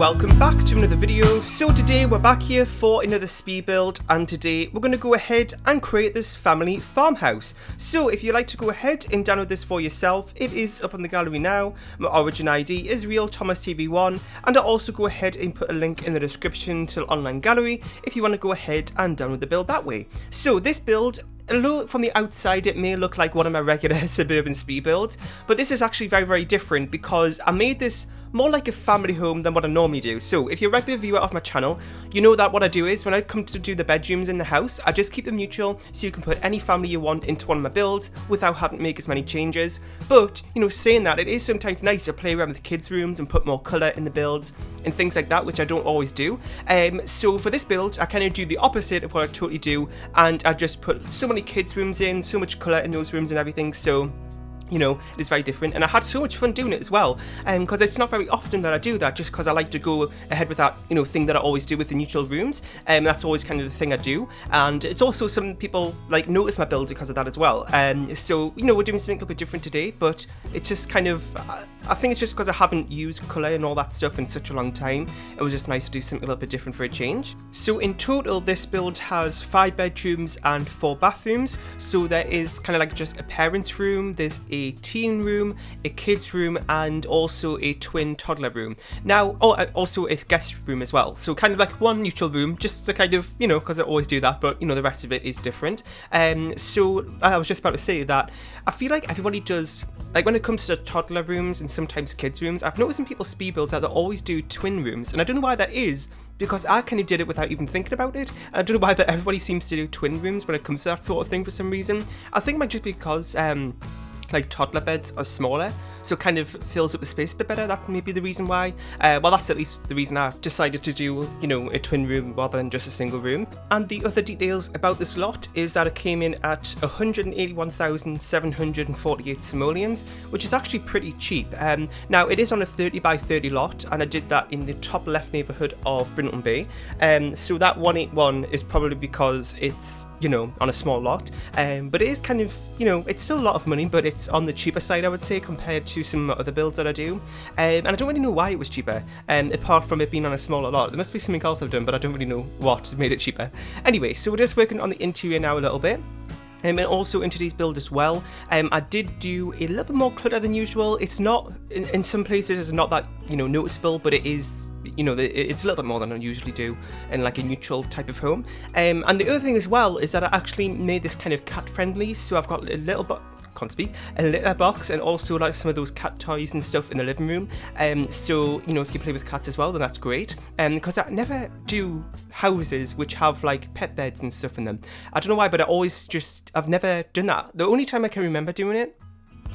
welcome back to another video. So today we're back here for another speed build, and today we're going to go ahead and create this family farmhouse. So if you'd like to go ahead and download this for yourself, it is up on the gallery now. My origin ID is RealThomasTV1, and I'll also go ahead and put a link in the description to the online gallery if you want to go ahead and download the build that way. So this build, although from the outside it may look like one of my regular suburban speed builds, but this is actually very different because I made this more like a family home than what I normally do. So if you're a regular viewer of my channel, you know that what I do is when I come to do the bedrooms in the house, I just keep them neutral so you can put any family you want into one of my builds without having to make as many changes. But, you know, saying that, it is sometimes nice to play around with the kids' rooms and put more colour in the builds and things like that, which I don't always do. So for this build, I kind of do the opposite of what I totally do, and I just put so many kids' rooms in, so much colour in those rooms and everything, so you know, it is very different, and I had so much fun doing it as well, because it's not very often that I do that, just because I like to go ahead with that, you know, thing that I always do with the neutral rooms, and that's always kind of the thing I do, and it's also some people, like, notice my builds because of that as well, so, you know, we're doing something a little bit different today, but it's just kind of, I think it's just because I haven't used colour and all that stuff in such a long time, it was just nice to do something a little bit different for a change. So in total, this build has 5 bedrooms and 4 bathrooms, so there is kind of like just a parent's room, there's a teen room, a kids room, and also a twin toddler room. Now, and also a guest room as well. So kind of like one neutral room, just to kind of, you know, because I always do that, but you know, the rest of it is different. So I was just about to say that I feel like everybody does, like when it comes to toddler rooms and sometimes kids rooms, I've noticed in people's speed builds that they always do twin rooms, and I don't know why that is, because I kind of did it without even thinking about it. And I don't know why, but everybody seems to do twin rooms when it comes to that sort of thing for some reason. I think it might just be because like toddler beds are smaller, so it kind of fills up the space a bit better. That may be the reason why. Well, that's at least the reason I decided to do, you know, a twin room rather than just a single room. And the other details about this lot is that it came in at 181,748 simoleons, which is actually pretty cheap. Now it is on a 30 by 30 lot, and I did that in the top left neighbourhood of Brinton Bay. So that 181 is probably because it's, you know, on a small lot, but it is kind of, you know, it's still a lot of money, but it's on the cheaper side, I would say, compared to some other builds that I do, and I don't really know why it was cheaper, apart from it being on a smaller lot. There must be something else I've done, but I don't really know what made it cheaper. Anyway, so we're just working on the interior now a little bit. And also in today's build as well, I did do a little bit more clutter than usual. It's not, in some places it's not that, you know, noticeable, but it is, you know, it's a little bit more than I usually do in like a neutral type of home. And the other thing as well is that I actually made this kind of cat friendly, so I've got a little a litter box, and also like some of those cat toys and stuff in the living room. So, you know, if you play with cats as well, then that's great. Because I never do houses which have like pet beds and stuff in them. I don't know why, but I've never done that. The only time I can remember doing it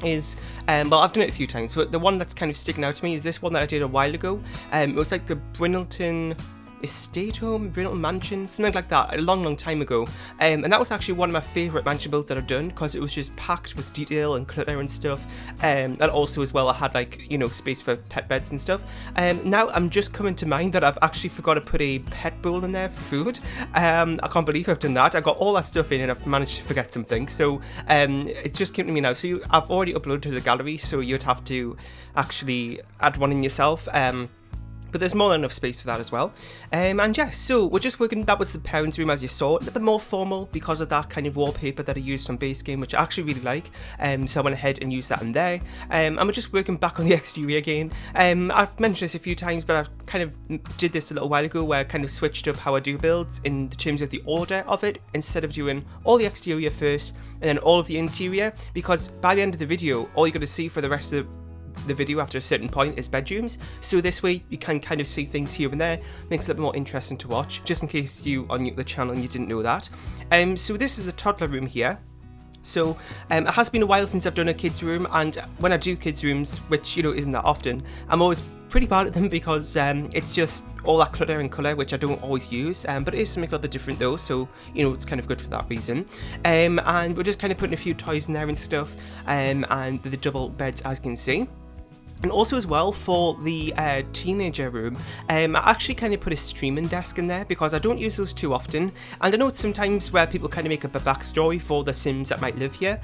is, well, I've done it a few times, but the one that's kind of sticking out to me is this one that I did a while ago. It was like the Brinton Estate Home, Brinton Mansion, something like that, a long time ago, and that was actually one of my favourite mansion builds that I've done, because it was just packed with detail and clutter and stuff, and also as well I had, like, you know, space for pet beds and stuff. Now I'm just coming to mind that I've actually forgot to put a pet bowl in there for food. I can't believe I've done that. I got all that stuff in and I've managed to forget something, so it just came to me now. So I've already uploaded to the gallery, so you'd have to actually add one in yourself. But there's more than enough space for that as well. And yeah, so we're just working, that was the parents' room as you saw, a little bit more formal because of that kind of wallpaper that I used from base game, which I actually really like. So I went ahead and used that in there. And we're just working back on the exterior again. I've mentioned this a few times, but I kind of did this a little while ago where I kind of switched up how I do builds in terms of the order of it, instead of doing all the exterior first and then all of the interior, because by the end of the video, all you're going to see for the rest of the video after a certain point is bedrooms. So this way you can kind of see things here and there, makes it a bit more interesting to watch, just in case you are new to the channel and you didn't know that. So this is the toddler room here. So it has been a while since I've done a kids room, and when I do kids rooms, which, you know, isn't that often, I'm always pretty bad at them because it's just all that clutter and colour, which I don't always use, but it is something a little bit different though, so, you know, it's kind of good for that reason. And we're just kind of putting a few toys in there and stuff, and the double beds, as you can see. And also as well for the teenager room, I actually kind of put a streaming desk in there because I don't use those too often, and I know it's sometimes where people kind of make up a backstory for the Sims that might live here,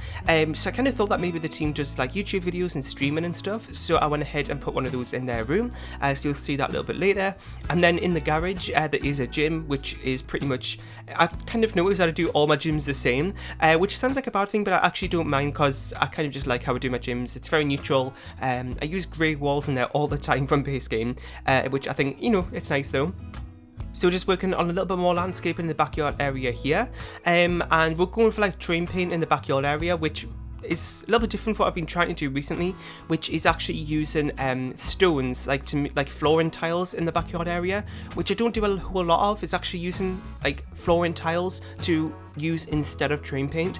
so I kind of thought that maybe the team does like YouTube videos and streaming and stuff, so I went ahead and put one of those in their room, so you'll see that a little bit later. And then in the garage there is a gym, which is pretty much, I kind of noticed that I do all my gyms the same, which sounds like a bad thing, but I actually don't mind because I kind of just like how I do my gyms. It's very neutral. I use grey walls in there all the time from base game, which I think, you know, it's nice though. So just working on a little bit more landscape in the backyard area here, and we're going for like train paint in the backyard area, which is a little bit different from what I've been trying to do recently, which is actually using stones like flooring tiles in the backyard area, which I don't do a whole lot of. It's actually using like flooring tiles to use instead of train paint,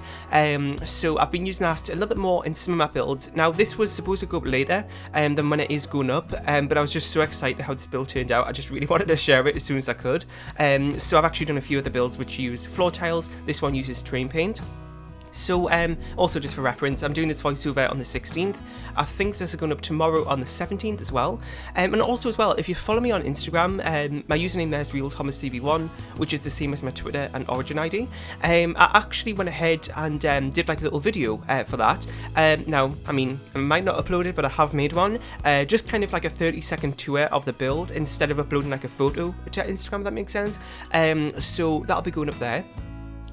so I've been using that a little bit more in some of my builds. Now this was supposed to go up later than when it is going up, but I was just so excited how this build turned out. I just really wanted to share it as soon as I could, so I've actually done a few of the builds which use floor tiles. This one uses train paint. So also just for reference, I'm doing this voiceover on the 16th. I think this is going up tomorrow on the 17th as well. And also as well, if you follow me on Instagram, my username there is RealThomasTV1, which is the same as my Twitter and Origin ID. I actually went ahead and did like a little video for that. Now, I mean, I might not upload it, but I have made one. Just kind of like a 30-second tour of the build instead of uploading like a photo to Instagram, if that makes sense. So that'll be going up there.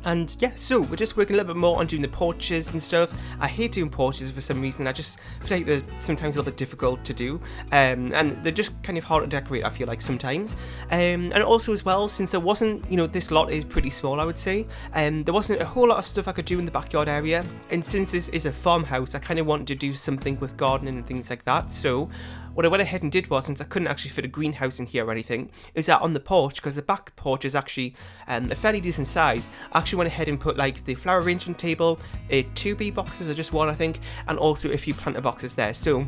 And yeah, so we're just working a little bit more on doing the porches and stuff. I hate doing porches for some reason. I just feel like they're sometimes a little bit difficult to do, and they're just kind of hard to decorate, I feel like sometimes. And also as well, since there wasn't, you know, this lot is pretty small, I would say, there wasn't a whole lot of stuff I could do in the backyard area, and since this is a farmhouse, I kind of wanted to do something with gardening and things like that. So what I went ahead and did was, since I couldn't actually fit a greenhouse in here or anything, is that on the porch, because the back porch is actually a fairly decent size, I actually went ahead and put like the flower arrangement table, 2 bee boxes or just one I think, and also a few planter boxes there. So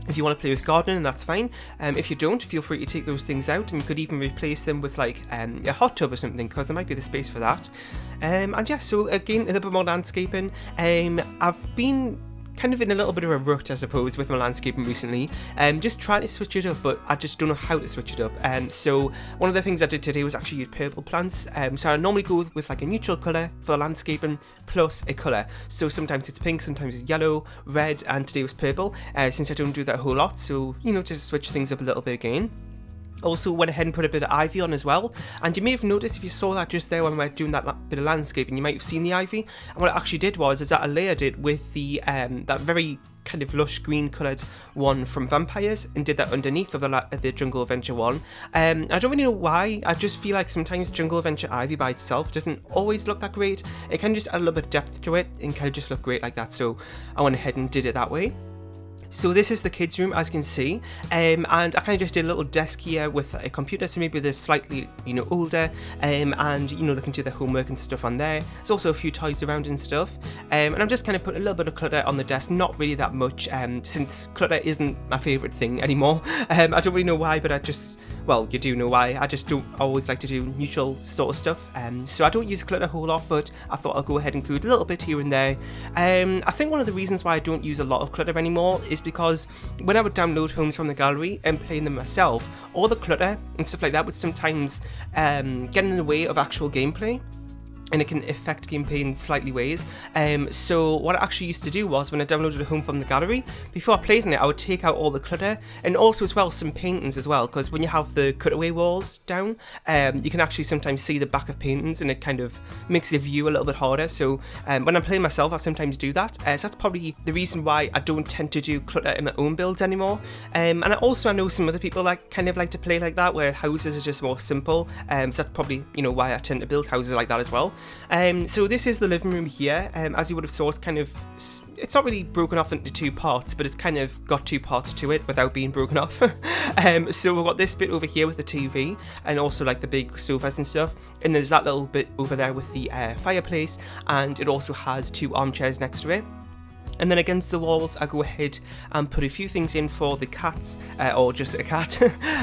if you want to play with gardening, that's fine. If you don't, feel free to take those things out, and you could even replace them with like a hot tub or something, because there might be the space for that. And yeah, so again, a little bit more landscaping. I've been kind of in a little bit of a rut, I suppose, with my landscaping recently. Just trying to switch it up, but I just don't know how to switch it up. So one of the things I did today was actually use purple plants. So I normally go with like a neutral colour for the landscaping plus a colour. So sometimes it's pink, sometimes it's yellow, red, and today was purple, since I don't do that a whole lot. So, you know, just switch things up a little bit again. Also went ahead and put a bit of ivy on as well, and you may have noticed, if you saw that just there when we were doing that bit of landscaping, you might have seen the ivy. And what I actually did was that I layered it with the that very kind of lush green coloured one from Vampires, and did that underneath of the Jungle Adventure one. I don't really know why. I just feel like sometimes Jungle Adventure ivy by itself doesn't always look that great. It can just add a little bit of depth to it and kind of just look great like that, so I went ahead and did it that way. So this is the kids' room, as you can see, and I kind of just did a little desk here with a computer, so maybe they're slightly, you know, older, and, you know, they can do their homework and stuff on there. There's also a few toys around and stuff, and I'm just kind of putting a little bit of clutter on the desk, not really that much, since clutter isn't my favourite thing anymore. I don't really know why, but I just, well, you do know why, I just don't always like to do neutral sort of stuff, so I don't use clutter a whole lot, but I thought I'll go ahead and include a little bit here and there. I think one of the reasons why I don't use a lot of clutter anymore is because when I would download homes from the gallery and play them myself, all the clutter and stuff like that would sometimes get in the way of actual gameplay, and it can affect gameplay in slightly ways. So what I actually used to do was, when I downloaded a home from the gallery, before I played in it, I would take out all the clutter, and also as well some paintings as well, because when you have the cutaway walls down, you can actually sometimes see the back of paintings, and it kind of makes the view a little bit harder. So when I'm playing myself, I sometimes do that. So that's probably the reason why I don't tend to do clutter in my own builds anymore. And I know some other people that kind of like to play like that, where houses are just more simple. So that's probably, you know, why I tend to build houses like that as well. So this is the living room here. As you would have saw, it's kind of, it's not really broken off into 2 parts, but it's kind of got 2 parts to it without being broken off. So we've got this bit over here with the TV, and also like the big sofas and stuff, and there's that little bit over there with the fireplace, and it also has 2 armchairs next to it. And then against the walls, I go ahead and put a few things in for the cats, or just a cat,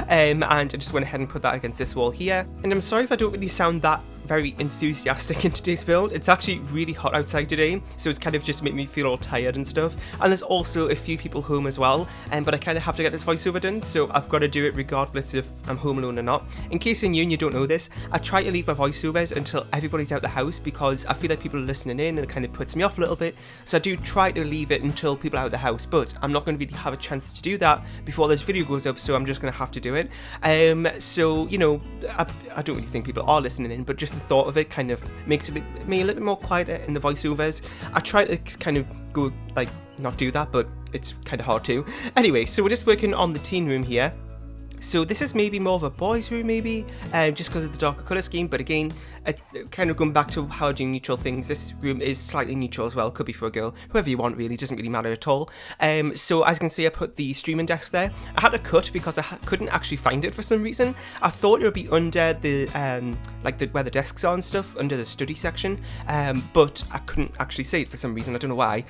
and I just went ahead and put that against this wall here. And I'm sorry if I don't really sound that very enthusiastic in today's build. It's actually really hot outside today, so it's kind of just made me feel all tired and stuff. And there's also a few people home as well, but I kind of have to get this voiceover done, so I've got to do it regardless if I'm home alone or not. In case you're new and you don't know this, I try to leave my voiceovers until everybody's out the house because I feel like people are listening in and it kind of puts me off a little bit. So I do try to leave it until people are out of the house, but I'm not going to really have a chance to do that before this video goes up, so I'm just going to have to do it. So, you know, I don't really think people are listening in, but just the thought of it kind of makes me a little bit more quieter in the voiceovers. I try to kind of go, like, not do that, but it's kind of hard to. Anyway, so we're just working on the teen room here. So this is maybe more of a boys' room, maybe, just because of the darker colour scheme. But again, kind of going back to how I do neutral things, this room is slightly neutral as well. Could be for a girl, whoever you want, really. Doesn't really matter at all. So as you can see, I put the streaming desk there. I had to cut because I couldn't actually find it for some reason. I thought it would be under the where the desks are and stuff, under the study section, but I couldn't actually see it for some reason. I don't know why.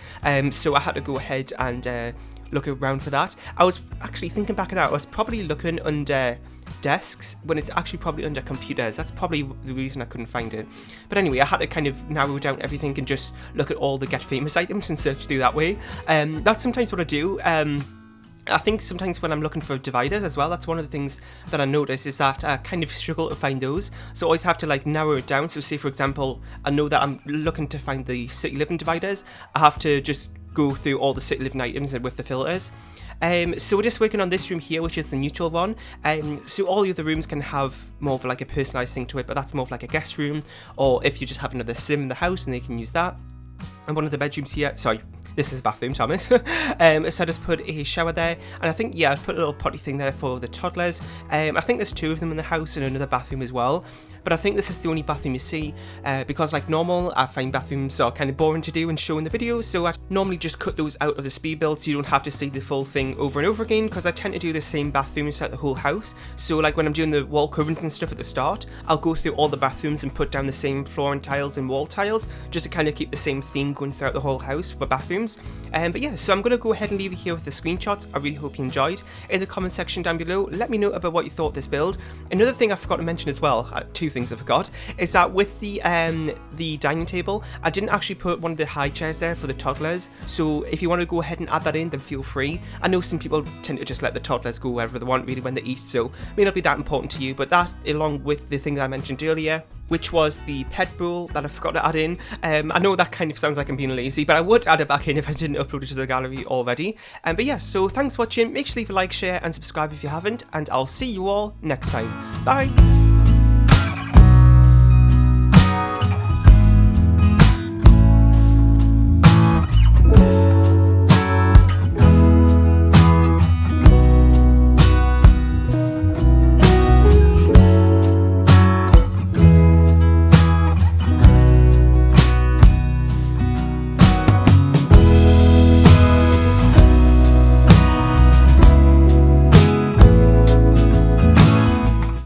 So I had to go ahead and look around for that. I was actually thinking back at that, I was probably looking under desks when it's actually probably under computers. That's probably the reason I couldn't find it. But anyway, I had to kind of narrow down everything and just look at all the Get Famous items and search through that way. That's sometimes what I do. I think sometimes when I'm looking for dividers as well, that's one of the things that I notice is that I kind of struggle to find those. So I always have to like narrow it down. So say for example, I know that I'm looking to find the city living dividers. I have to just go through all the city living items and with the filters. So we're just working on this room here, which is the neutral one. So all the other rooms can have more of like a personalised thing to it, but that's more of like a guest room, or if you just have another sim in the house and they can use that. And one of the bedrooms here, sorry, this is a bathroom, Thomas. So I just put a shower there, and I think, yeah, I put a little potty thing there for the toddlers. I think there's 2 of them in the house and another bathroom as well. But I think this is the only bathroom you see, because like normal, I find bathrooms are kind of boring to do and show in the video, so I normally just cut those out of the speed build so you don't have to see the full thing over and over again, because I tend to do the same bathrooms throughout the whole house. So like when I'm doing the wall coverings and stuff at the start, I'll go through all the bathrooms and put down the same flooring tiles and wall tiles, just to kind of keep the same theme going throughout the whole house for bathrooms. But yeah, so I'm going to go ahead and leave it here with the screenshots. I really hope you enjoyed. In the comment section down below, let me know about what you thought of this build. Another thing I forgot to mention as well, 2 things I forgot, is that with the dining table, I didn't actually put one of the high chairs there for the toddlers. So if you want to go ahead and add that in, then feel free. I know some people tend to just let the toddlers go wherever they want really when they eat, so it may not be that important to you, but that, along with the thing that I mentioned earlier, which was the pet bowl that I forgot to add in. I know that kind of sounds like I'm being lazy, but I would add it back in if I didn't upload it to the gallery already. But yeah, so thanks for watching. Make sure to leave a like, share, and subscribe if you haven't, and I'll see you all next time. Bye!